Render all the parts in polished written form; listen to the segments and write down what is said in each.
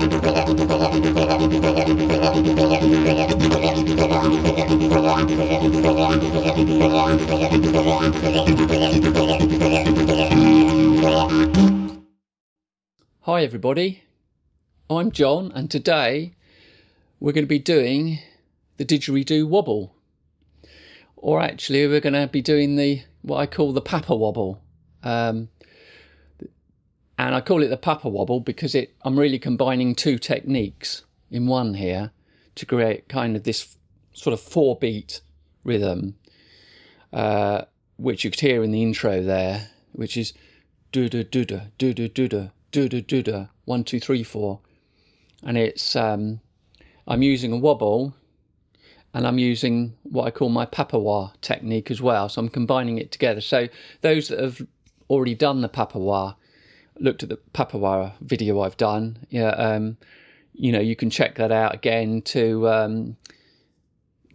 Hi everybody, I'm John, and today we're going to be doing the Didgeridoo Wobble, or actually we're going to be doing what I call the Papa Wobble, and I call it the Papa Wobble because I'm really combining two techniques in one here to create kind of this sort of 4-beat rhythm, which you could hear in the intro there, which is do-da do-da do-da do-da do-da do-da 1 2 3 4, and it's I'm using a wobble and I'm using what I call my papawa technique as well, so I'm combining it together. So those that have already done the papawa, looked at the papawa video I've done, you know, you can check that out again to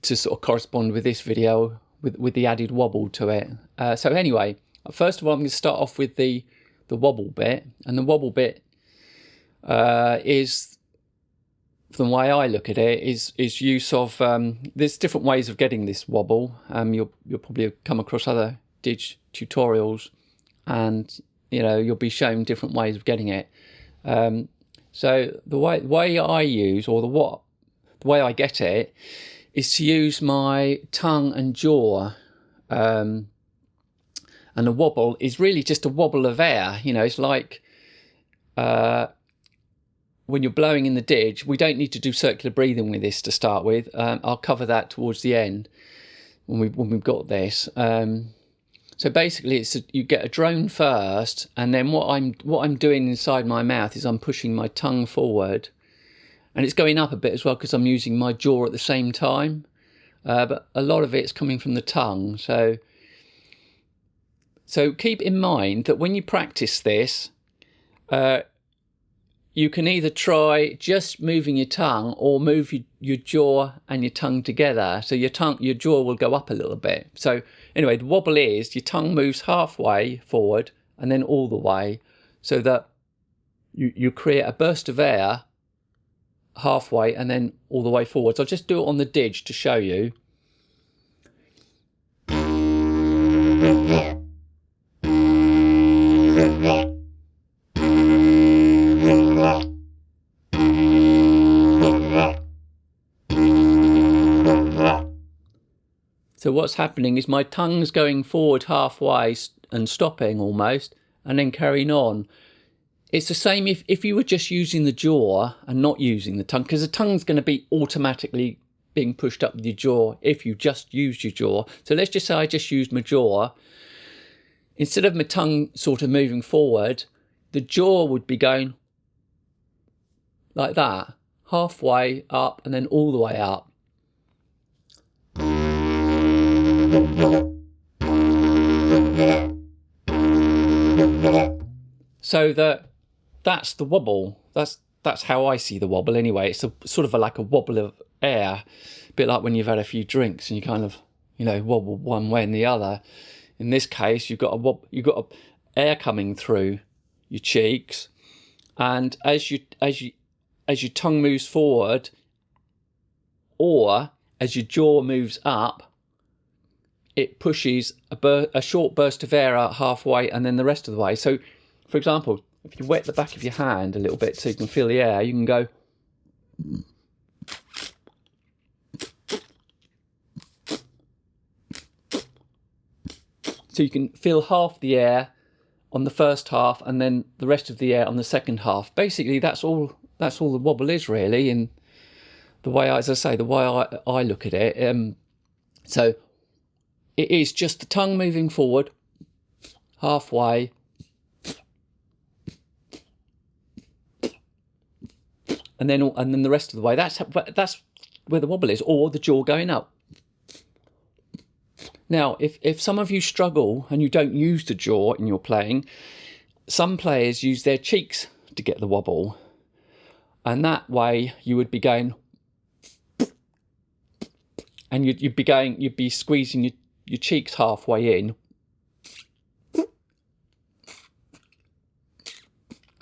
sort of correspond with this video with the added wobble to it. So anyway, first of all I'm going to start off with the wobble bit, and the wobble bit is, from the way I look at it, is use of there's different ways of getting this wobble. You'll probably come across other didge tutorials, and you know, you'll be shown different ways of getting it. So the way I use, or the way I get it, is to use my tongue and jaw. And a wobble is really just a wobble of air. You know, it's like when you're blowing in the didge. We don't need to do circular breathing with this to start with. I'll cover that towards the end when we've got this. So basically, you get a drone first, and then what I'm doing inside my mouth is I'm pushing my tongue forward, and it's going up a bit as well because I'm using my jaw at the same time. But a lot of it's coming from the tongue. So keep in mind that when you practice this, you can either try just moving your tongue or move your jaw and your tongue together. So your jaw will go up a little bit. So anyway, the wobble is your tongue moves halfway forward and then all the way, so that you create a burst of air halfway and then all the way forward. So I'll just do it on the didge to show you. So what's happening is my tongue's going forward halfway and stopping almost, and then carrying on. It's the same if you were just using the jaw and not using the tongue, because the tongue's going to be automatically being pushed up with your jaw if you just used your jaw. So let's just say I just used my jaw. Instead of my tongue sort of moving forward, the jaw would be going like that, halfway up and then all the way up. So that's the wobble. That's how I see the wobble anyway. It's sort of like a wobble of air, a bit like when you've had a few drinks and you kind of, you know, wobble one way and the other. In this case, you've got air coming through your cheeks, and as your tongue moves forward, or as your jaw moves up, it pushes a short burst of air out halfway and then the rest of the way. So, for example, if you wet the back of your hand a little bit so you can feel the air, you can go. So you can feel half the air on the first half and then the rest of the air on the second half. Basically, that's all the wobble is really, in the way, as I say, the way I look at it. So it is just the tongue moving forward halfway, and then the rest of the way. That's where the wobble is, or the jaw going up. Now, if some of you struggle and you don't use the jaw in your playing, some players use their cheeks to get the wobble, and that way you would be going, and you'd be squeezing your cheeks halfway in,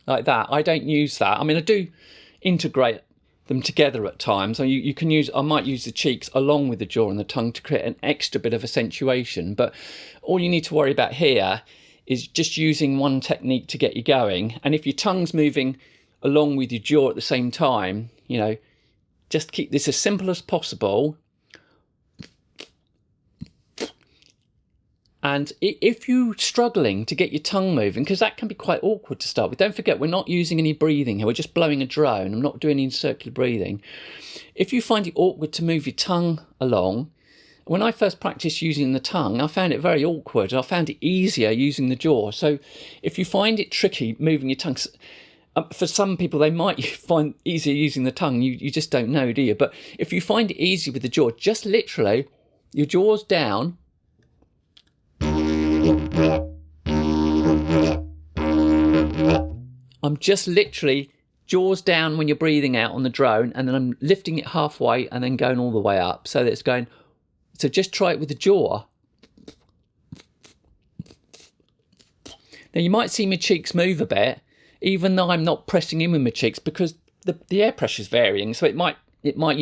like that. I don't use that. I mean, I do integrate them together at times. So you can use, I might use the cheeks along with the jaw and the tongue to create an extra bit of accentuation. But all you need to worry about here is just using one technique to get you going. And if your tongue's moving along with your jaw at the same time, you know, just keep this as simple as possible. And if you're struggling to get your tongue moving, because that can be quite awkward to start with, don't forget we're not using any breathing here, we're just blowing a drone. I'm not doing any circular breathing. If you find it awkward to move your tongue along, when I first practiced using the tongue, I found it very awkward. I found it easier using the jaw. So if you find it tricky moving your tongue, for some people they might find easier using the tongue, you just don't know, do you? But if you find it easy with the jaw, just literally, your jaw's down, I'm just literally jaws down when you're breathing out on the drone, and then I'm lifting it halfway and then going all the way up, so that it's going. So just try it with the jaw. Now you might see my cheeks move a bit, even though I'm not pressing in with my cheeks, because the air pressure is varying. So you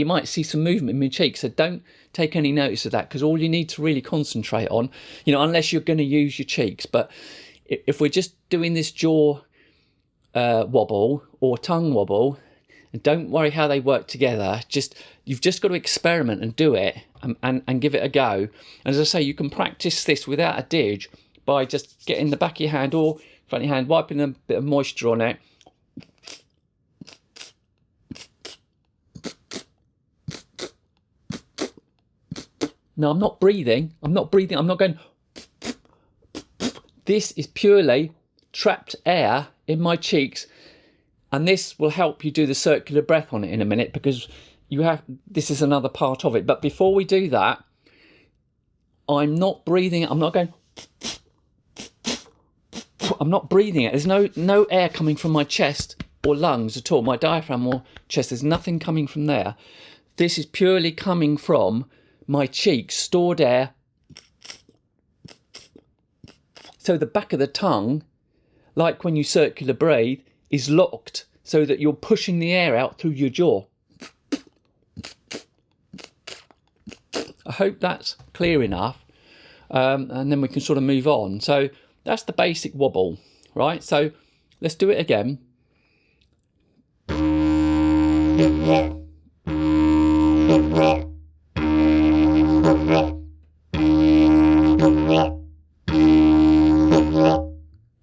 might see some movement in my cheeks. So don't take any notice of that, because all you need to really concentrate on, you know, unless you're going to use your cheeks. But if we're just doing this jaw wobble or tongue wobble, and don't worry how they work together, you've just got to experiment and do it and give it a go. And as I say, you can practice this without a didge by just getting the back of your hand or front of your hand, wiping a bit of moisture on it, no, I'm not breathing, I'm not going. This is purely trapped air in my cheeks, and this will help you do the circular breath on it in a minute, because this is another part of it. But before we do that, I'm not breathing, I'm not going, I'm not breathing it. There's no air coming from my chest or lungs at all, my diaphragm or chest, there's nothing coming from there. This is purely coming from my cheeks, stored air. So the back of the tongue, like when you circular breathe, is locked so that you're pushing the air out through your jaw. I hope that's clear enough, and then we can sort of move on. So that's the basic wobble, right? So let's do it again.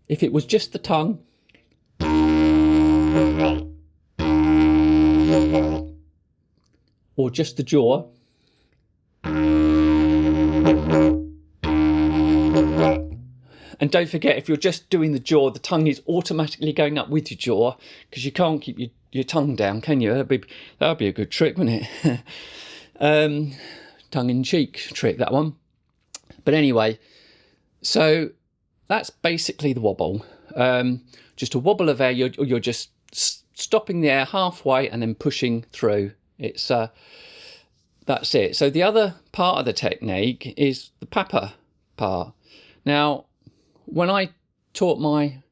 If it was just the tongue, or just the jaw, and don't forget, if you're just doing the jaw, the tongue is automatically going up with your jaw, because you can't keep your tongue down, can you? That'd be a good trick, wouldn't it? Tongue-in-cheek trick, that one. But anyway, so that's basically the wobble. Just a wobble of air. You're just stopping the air halfway and then pushing through. That's it. So the other part of the technique is the papa part. Now, when I taught my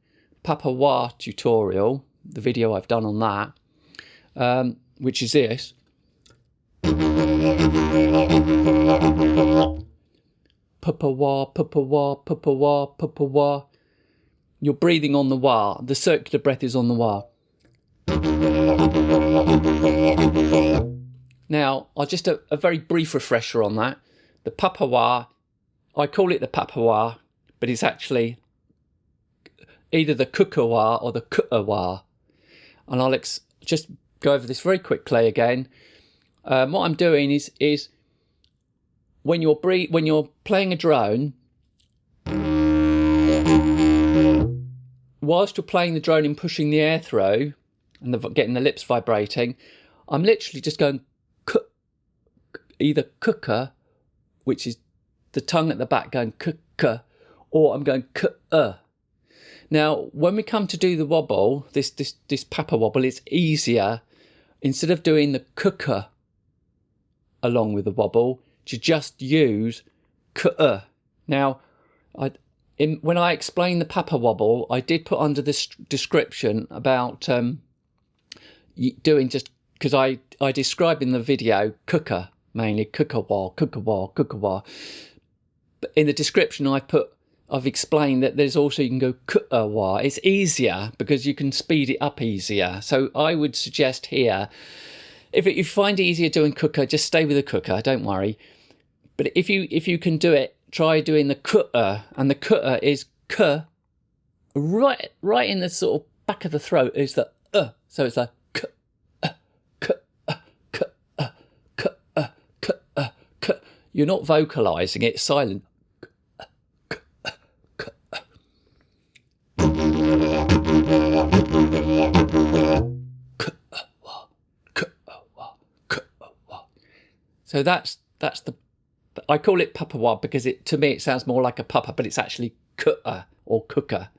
papa wah tutorial, the video I've done on that, which is this. Papa wah, papa wah, papa wah, papa wah. You're breathing on the wah. The circular breath is on the wah. Now, just a very brief refresher on that. The papa wah, I call it the papa wah, but it's actually either the kuka wah or the ku'a wah. And I'll just go over this very quickly again. What I'm doing is when you're playing a drone, whilst you're playing the drone and pushing the air through and getting the lips vibrating, I'm literally just going either kuka, which is the tongue at the back going kuka, or I'm going ku'a. Now, when we come to do the wobble, this papa wobble, it's easier, instead of doing the kuka along with the wobble, to just use ku'a. Now, when I explained the papa wobble, I did put under this description about doing, just because I describe in the video cooker, mainly cooker wah, cooker wah, cooker wah. But in the description I've explained that there's also, you can go cooker wah. It's easier because you can speed it up easier. So I would suggest here, if you find it easier doing cooker, just stay with the cooker, don't worry. But if you can do it, try doing the cooker, and the cooker is k, right in the sort of back of the throat is the so it's like k, k, k, k, k, k. You're not vocalizing, it's silent. So that's the, I call it papa wah because to me it sounds more like a papa, but it's actually cooker or cooker.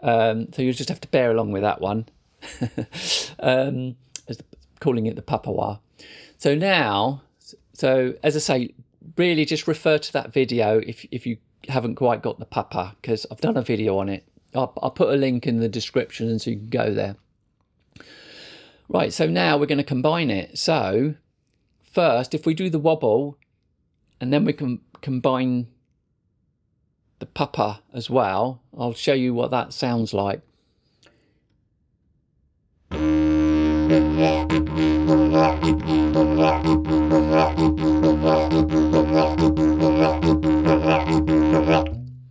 So you just have to bear along with that one. Calling it the papa wah. So now, as I say, really just refer to that video if you haven't quite got the papa, because I've done a video on it. I'll put a link in the description and so you can go there. Right, so now we're going to combine it. So first, if we do the wobble, and then we can combine the papa as well, I'll show you what that sounds like.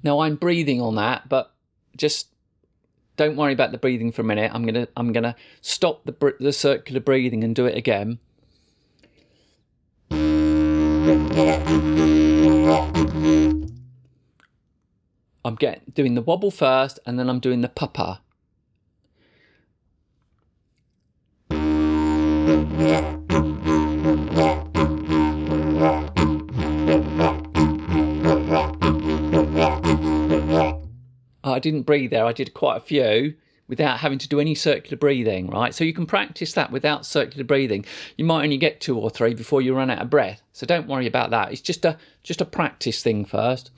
Now I'm breathing on that, but just don't worry about the breathing for a minute. I'm gonna stop the circular breathing and do it again. I'm doing the wobble first, and then I'm doing the papa. I didn't breathe there. I did quite a few without having to do any circular breathing, right? So you can practice that without circular breathing. You might only get 2 or 3 before you run out of breath. So don't worry about that. It's just a practice thing first.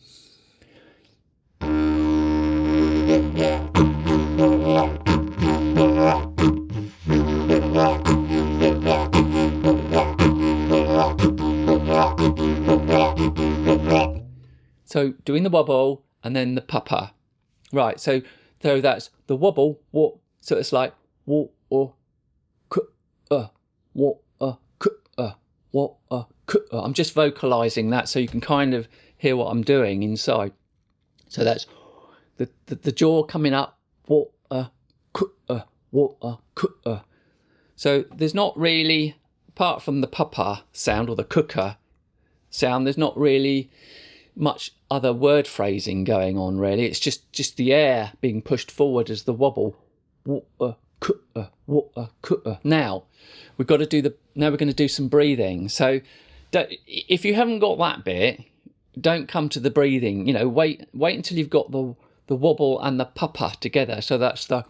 So doing the wobble and then the papa. Right, so that's the wobble, so it's like I'm just vocalizing that so you can kind of hear what I'm doing inside. So that's the jaw coming up, so there's not really, apart from the papa sound or the cooker sound, there's not really much other word phrasing going on, really. It's just the air being pushed forward as the wobble. Now we're going to do some breathing. So if you haven't got that bit, don't come to the breathing. Wait until you've got the wobble and the papa together. So that's the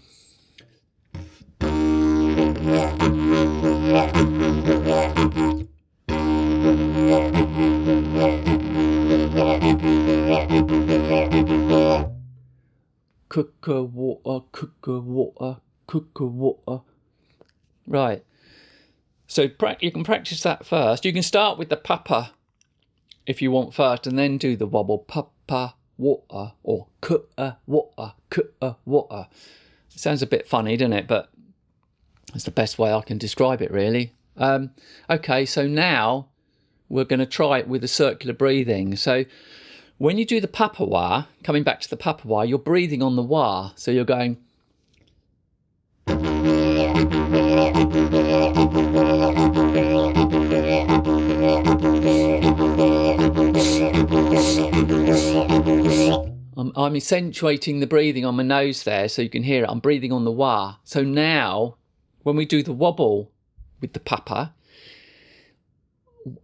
cooker water, cooker water, cooker water. Right. So you can practice that first. You can start with the papa if you want first, and then do the wobble, papa water, or cooker water, cooker water. It sounds a bit funny, doesn't it? But that's the best way I can describe it, really. Okay, so now we're going to try it with the circular breathing. So when you do the papa wah, coming back to the papa wah, you're breathing on the wah. So you're going. I'm accentuating the breathing on my nose there so you can hear it. I'm breathing on the wah. So now, when we do the wobble with the papa,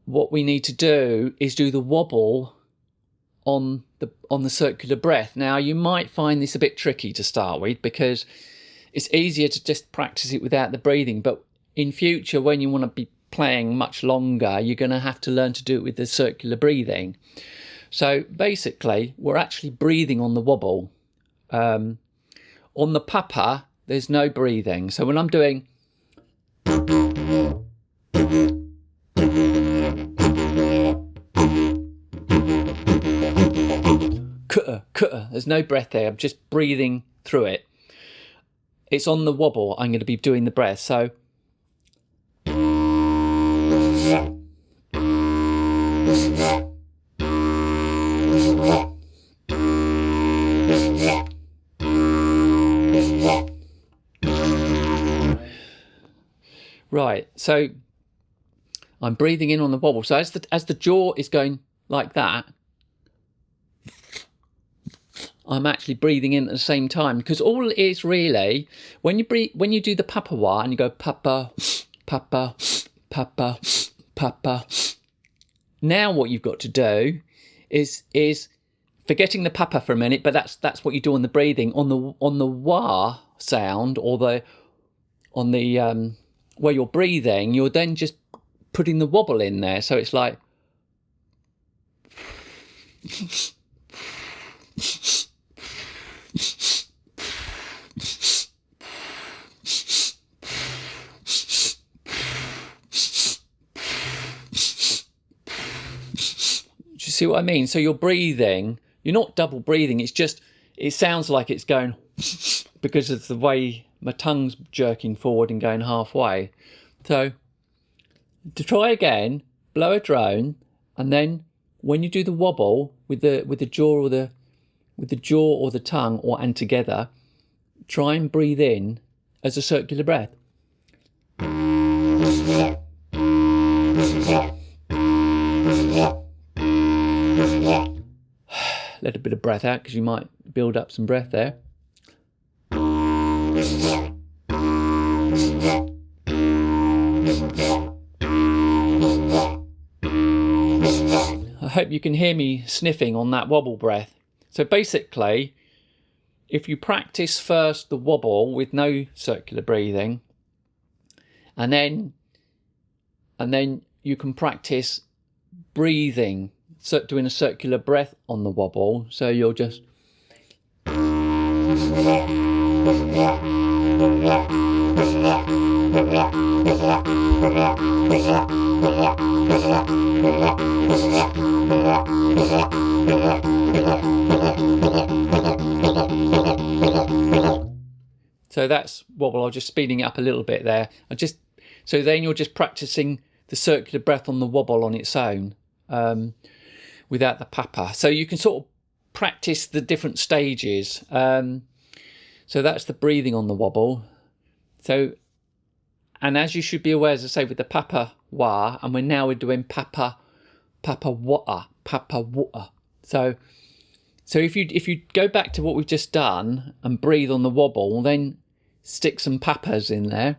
what we need to do is do the wobble on the circular breath. Now, you might find this a bit tricky to start with because it's easier to just practice it without the breathing. But in future, when you want to be playing much longer, you're going to have to learn to do it with the circular breathing. So basically, we're actually breathing on the wobble. On the papa, there's no breathing. So when I'm doing There's no breath there. I'm just breathing through it. It's on the wobble. I'm going to be doing the breath. So right. So I'm breathing in on the wobble. So as the jaw is going like that, I'm actually breathing in at the same time, because all it is really, when you breathe, when you do the papa wah and you go papa, papa, papa, papa. Now what you've got to do is forgetting the papa for a minute, but that's what you do on the breathing. On the wah sound, or on the where you're breathing, you're then just putting the wobble in there. So it's like do you see what I mean? So you're breathing, you're not double breathing, it's just, it sounds like it's going because of the way my tongue's jerking forward and going halfway. So to try again, blow a drone, and then when you do the wobble with the jaw or the tongue and together, try and breathe in as a circular breath. Let a bit of breath out, because you might build up some breath there. I hope you can hear me sniffing on that wobble breath. So basically, if you practice first the wobble with no circular breathing, and then you can practice breathing, doing a circular breath on the wobble. So you'll just so that's wobble. I'm just speeding it up a little bit there. So then you're just practicing the circular breath on the wobble on its own, without the papa. So you can sort of practice the different stages. So that's the breathing on the wobble. So, and as you should be aware, as I say, with the papa wah, and we're doing papa wah, papa wah. So if you go back to what we've just done and breathe on the wobble, then stick some papas in there.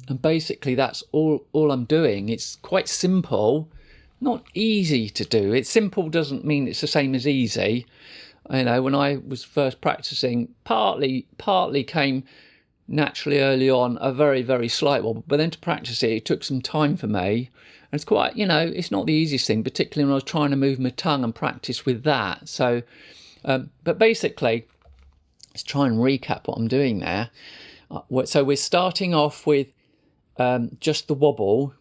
And basically that's all I'm doing. It's quite simple, not easy to do. It's simple doesn't mean it's the same as easy. You know, when I was first practicing, partly came naturally early on, a very, very slight wobble, but then to practice it took some time for me. And it's quite, you know, it's not the easiest thing, particularly when I was trying to move my tongue and practice with that. So, but basically, let's try and recap what I'm doing there. So we're starting off with just the wobble.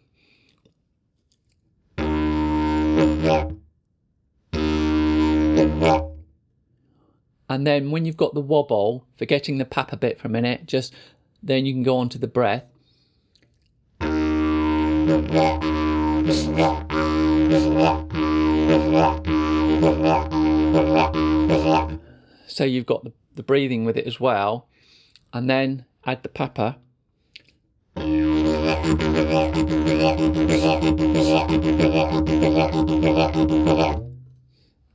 And then when you've got the wobble, forgetting the papa bit for a minute, just then you can go on to the breath. So you've got the breathing with it as well, and then add the papa.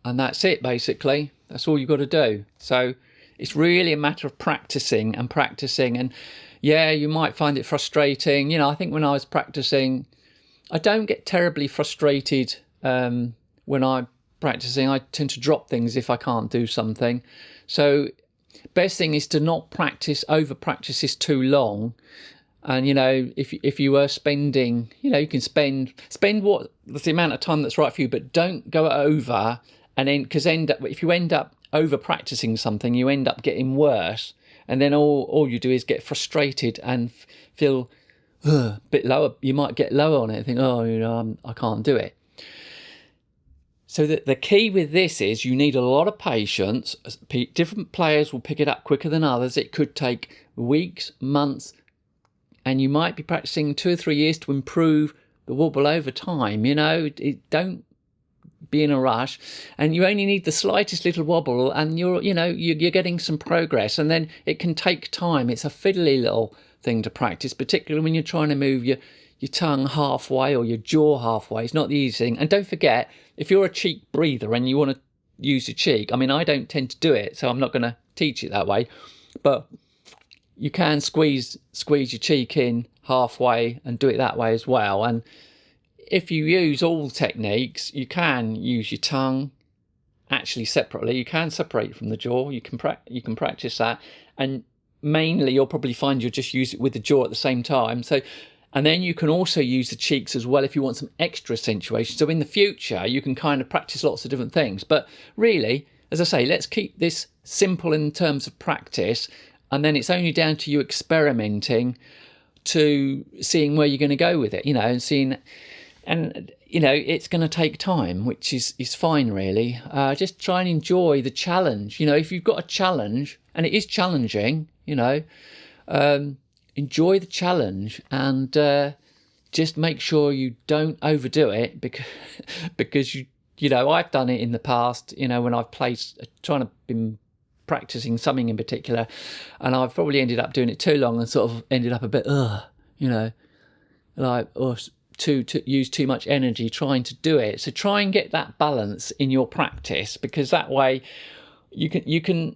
And that's it, basically. That's all you've got to do. So it's really a matter of practicing. And yeah, you might find it frustrating. You know, I think when I was practicing, I don't get terribly frustrated when I practicing, I tend to drop things if I can't do something. So best thing is to not over practice this too long. And if you were spending, you can spend what's the amount of time that's right for you, but don't go over. And then, because if you end up over practicing something, you end up getting worse, and then all you do is get frustrated and feel a bit lower. You might get lower on it and think, I can't do it. So the key with this is you need a lot of patience. Different players will pick it up quicker than others. It could take weeks, months, and you might be practicing 2 or 3 years to improve the wobble over time. Don't be in a rush, and you only need the slightest little wobble, and you're getting some progress. And then it can take time. It's a fiddly little thing to practice, particularly when you're trying to move your tongue halfway or your jaw halfway. It's not the easy thing. And don't forget, if you're a cheek breather and you want to use your cheek, I don't tend to do it, so I'm not going to teach it that way, but you can squeeze your cheek in halfway and do it that way as well. And if you use all techniques, you can use your tongue actually separately. You can separate from the jaw. You can practice that, and mainly you'll probably find you'll just use it with the jaw at the same time. And then you can also use the cheeks as well if you want some extra accentuation. So in the future, you can kind of practice lots of different things. But really, as I say, let's keep this simple in terms of practice. And then it's only down to you experimenting to seeing where you're going to go with it, and seeing. And, it's going to take time, which is fine, really. Just try and enjoy the challenge. If you've got a challenge, and it is challenging, enjoy the challenge, and just make sure you don't overdo it, because I've done it in the past, when I've been practicing something in particular, and I've probably ended up doing it too long and sort of ended up a bit, to use too much energy trying to do it. So try and get that balance in your practice, because that way you can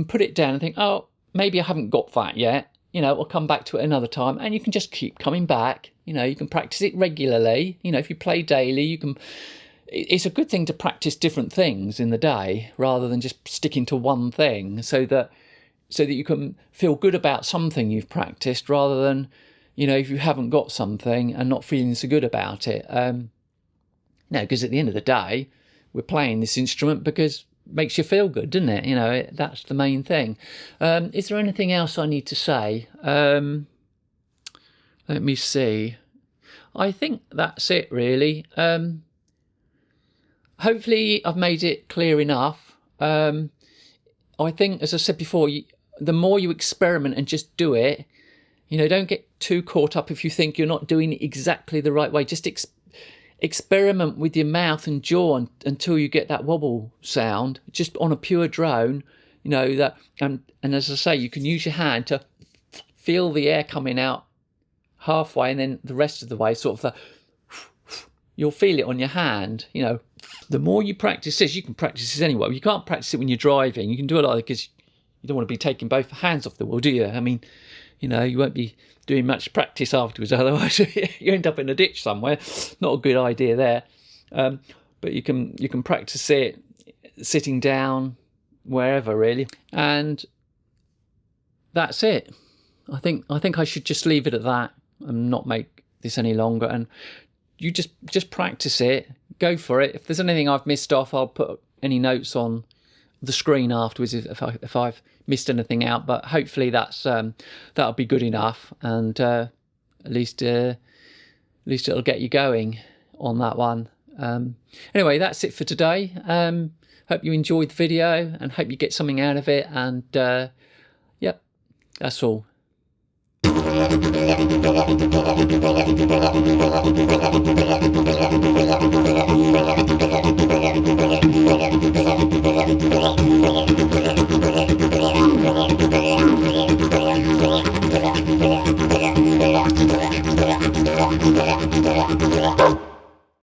put it down and think, oh, maybe I haven't got that yet. I'll come back to it another time, and you can just keep coming back. You can practice it regularly. If you play daily, it's a good thing to practice different things in the day rather than just sticking to one thing, so that you can feel good about something you've practiced, rather than if you haven't got something and not feeling so good about it. Because at the end of the day, we're playing this instrument because it makes you feel good, doesn't it? That's the main thing. Is there anything else I need to say? Let me see. I think that's it, really. Hopefully I've made it clear enough. I think, as I said before, the more you experiment and just do it, don't get too caught up if you think you're not doing it exactly the right way. Just experiment with your mouth and jaw until you get that wobble sound, just on a pure drone. That, and as I say, you can use your hand to feel the air coming out halfway, and then the rest of the way, sort of you'll feel it on your hand. The more you practice this, you can practice this anyway. You can't practice it when you're driving. You can do a lot because you don't want to be taking both hands off the wheel, do you? You won't be doing much practice afterwards, otherwise you end up in a ditch somewhere. Not a good idea there. But you can practice it sitting down, wherever, really. And that's it. I think I should just leave it at that and not make this any longer. And you just practice it. Go for it. If there's anything I've missed off, I'll put any notes on the screen afterwards if I've missed anything out. But hopefully that'll be good enough, and at least it'll get you going on that one. Anyway, that's it for today. Hope you enjoyed the video and hope you get something out of it. And yep, that's all.